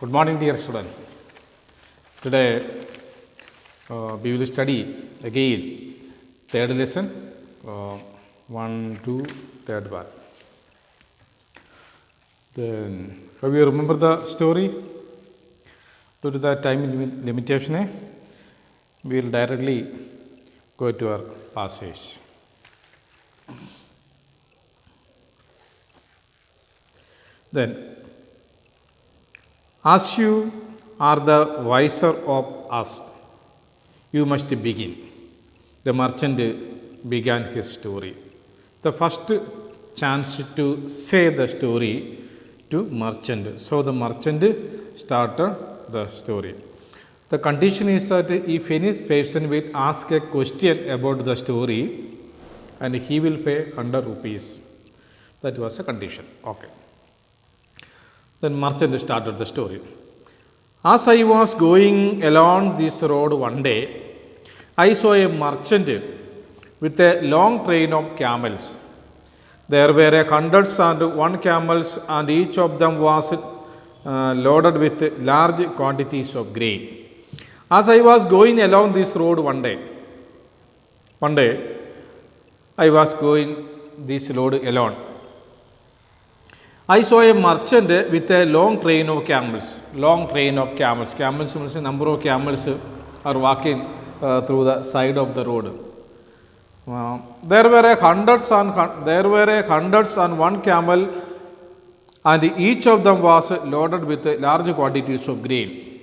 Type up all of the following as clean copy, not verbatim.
Good morning, dear student. Today we will study again third lesson, 1, 2, third part. Then, have you remember the story? Due to the time limitation, we will directly go to our passage. Then, as you are the wiser of us, you must begin. The merchant began his story. The first chance to say the story to merchant. So the merchant started the story. The condition is that if any person will ask a question about the story, and he will pay 100 rupees. That was a condition. Okay. Then merchant started the story. As I was going along this road one day, I saw a merchant with a long train of camels. There were hundreds and one camels, and each of them was loaded with large quantities of grain. As I was going along this road one day I was going this road alone. I saw a merchant with a long train of camels. Long train of camels. Camels means a number of camels are walking through the side of the road. There were hundreds and one camel, and each of them was loaded with large quantities of grain.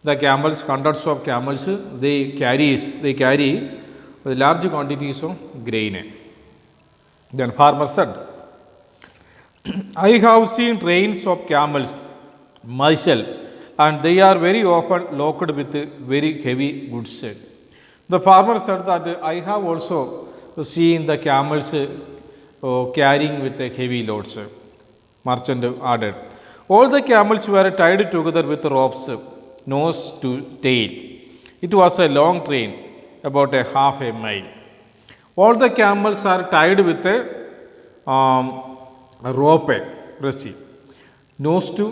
The camels, hundreds of camels, they carry large quantities of grain. Then farmer said, I have seen trains of camels myself, and they are very often loaded with very heavy goods. The farmer said that I have also seen the camels carrying with heavy loads. Merchant added, all the camels were tied together with ropes, nose to tail. It was a long train, about a half a mile. All the camels are tied with a rope, resi. Nose to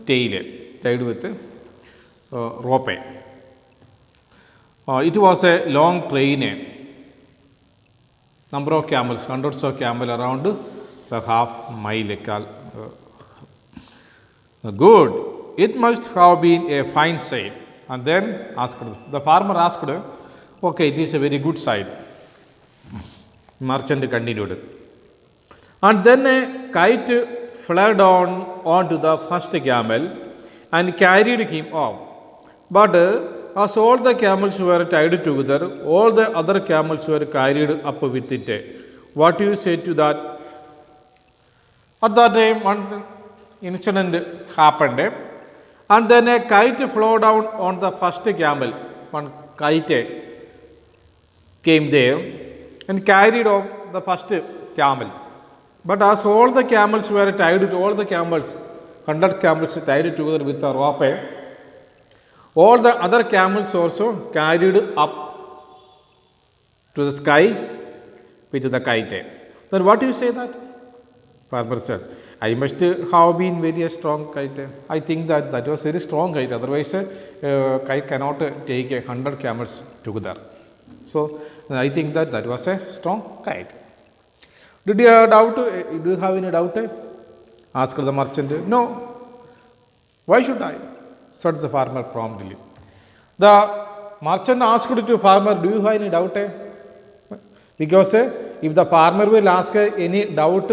tail, tied with a rope. It was a long train. Number of camels, hundreds of camels around the half mile. Good. It must have been a fine sight. And then the farmer asked, okay, it is a very good sight. Merchant continued. And then a kite flew down onto the first camel and carried him off. But as all the camels were tied together, all the other camels were carried up with it. What do you say to that? At that time, one incident happened, and then a kite flew down on the first camel. One kite came there and carried off the first camel. But as all the camels were tied to all the camels, 100 camels tied together with a rope, all the other camels also carried up to the sky with the kite. Then what do you say that? Farmer said, I must have been very strong kite. I think that was very strong kite. Otherwise, kite cannot take 100 camels together. So I think that was a strong kite. Did you have doubt? Do you have any doubt? Asked the merchant. No. Why should I? Said the farmer promptly. The merchant asked to the farmer, do you have any doubt? Because if the farmer will ask any doubt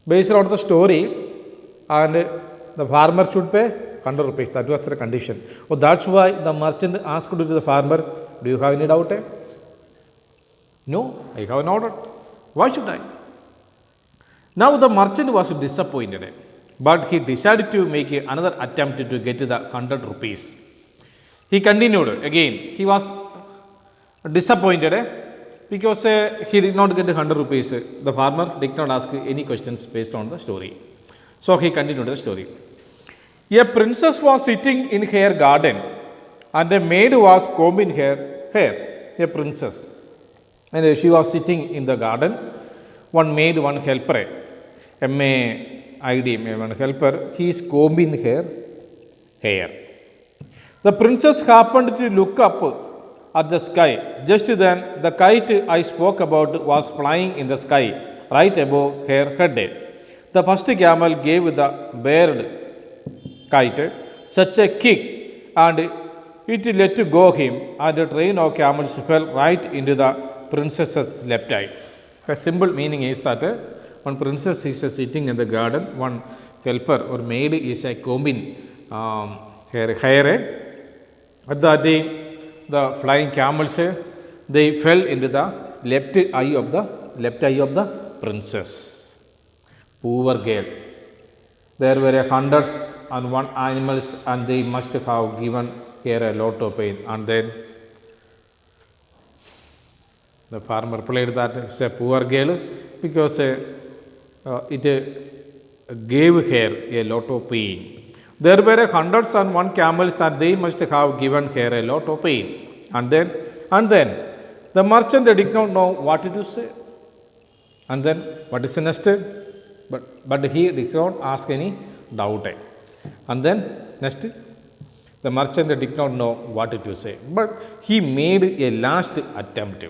based on the story, and the farmer should pay 100 rupees. That was the condition. Oh, that's why the merchant asked to the farmer, do you have any doubt? No, I have no doubt. Why should I? Now the merchant was disappointed, but he decided to make another attempt to get the 100 rupees. He continued again. He was disappointed because he did not get 100 rupees. The farmer did not ask any questions based on the story. So he continued the story. A princess was sitting in her garden, and a maid was combing her hair. A princess. And she was sitting in the garden. One maid, one helper, M.A. idiom, one helper, he is combing her hair. The princess happened to look up at the sky. Just then, the kite I spoke about was flying in the sky right above her head. The first camel gave the bird kite such a kick and it let go him, and a train of camels fell right into the princess's left eye. The simple meaning is that one princess is sitting in the garden, one helper or maid is combing her hair. At that time, the flying camels they fell into the left eye of the princess. Poor girl. There were hundreds and one animals, and they must have given her a lot of pain. And then the farmer replied that it's a poor girl because it gave her a lot of pain. There were hundreds and one camels, and they must have given her a lot of pain. And then the merchant did not know what to say. And then what is the next? But he did not ask any doubt. And then next, the merchant did not know what to say, but he made a last attempt.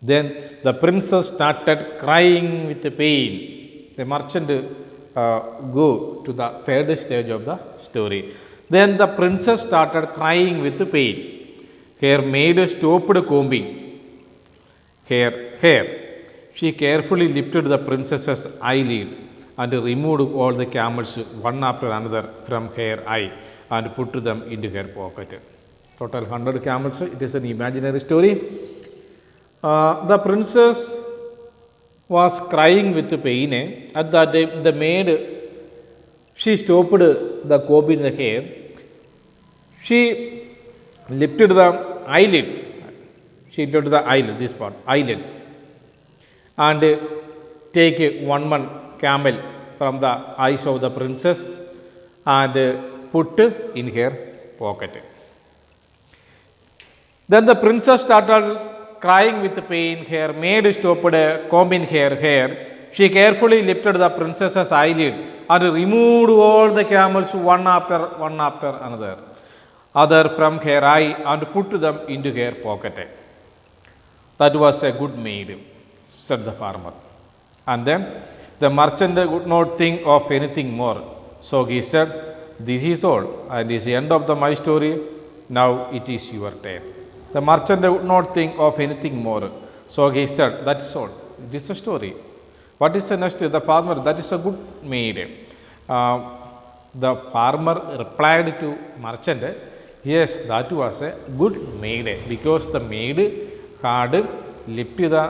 Then the princess started crying with pain. The merchant go to the third stage of the story. Then the princess started crying with pain. Her maid stopped combing her hair. She carefully lifted the princess's eyelid and removed all the camels one after another from her eye and put them into her pocket. Total 100 camels. It is an imaginary story. The princess was crying with pain. At that time, the maid, she stopped the combing the hair. She lifted the eyelid. She lifted the eyelid, this part, eyelid, and take one camel from the eyes of the princess and put in her pocket. Then the princess started crying with pain. Her maid stopped combing her hair. She carefully lifted the princess's eyelid and removed all the camels one after another from her eye and put them into her pocket. That was a good maid, said the farmer. And then the merchant would not think of anything more. So he said, "This is all, and is the end of my story. Now it is your turn." The merchant would not think of anything more. So he said, "That is all. It is a story." What is the next? The farmer, "That is a good maid." The farmer replied to merchant, "Yes, that was a good maid, because the maid had lifted the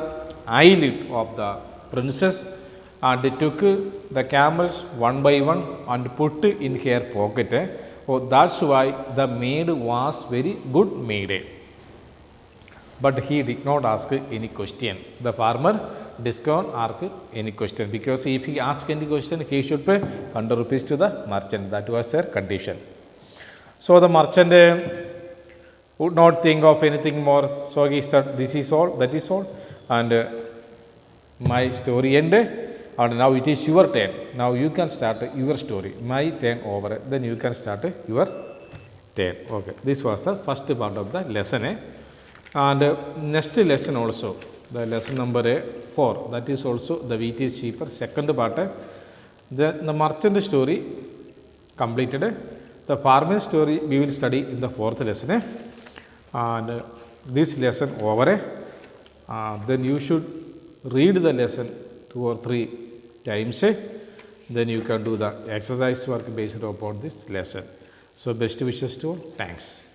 eyelid of the princess and took the camels one by one and put in her pocket. Oh, that's why the maid was very good maid." But he did not ask any question. The farmer did not ask any question, because if he asked any question, he should pay 100 rupees to the merchant. That was their condition. So the merchant would not think of anything more. So he said, "This is all, that is all, and my story ended, and now it is your turn. Now you can start your story. My turn over, then you can start your turn." Okay, this was the first part of the lesson. And next lesson also, the lesson number 4, that is also the wheat is cheaper, second part. The merchant story completed. The farmer story we will study in the 4th lesson. And this lesson over. Then you should read the lesson 2 or 3 times. Then you can do the exercise work based upon this lesson. So best wishes to all. Thanks.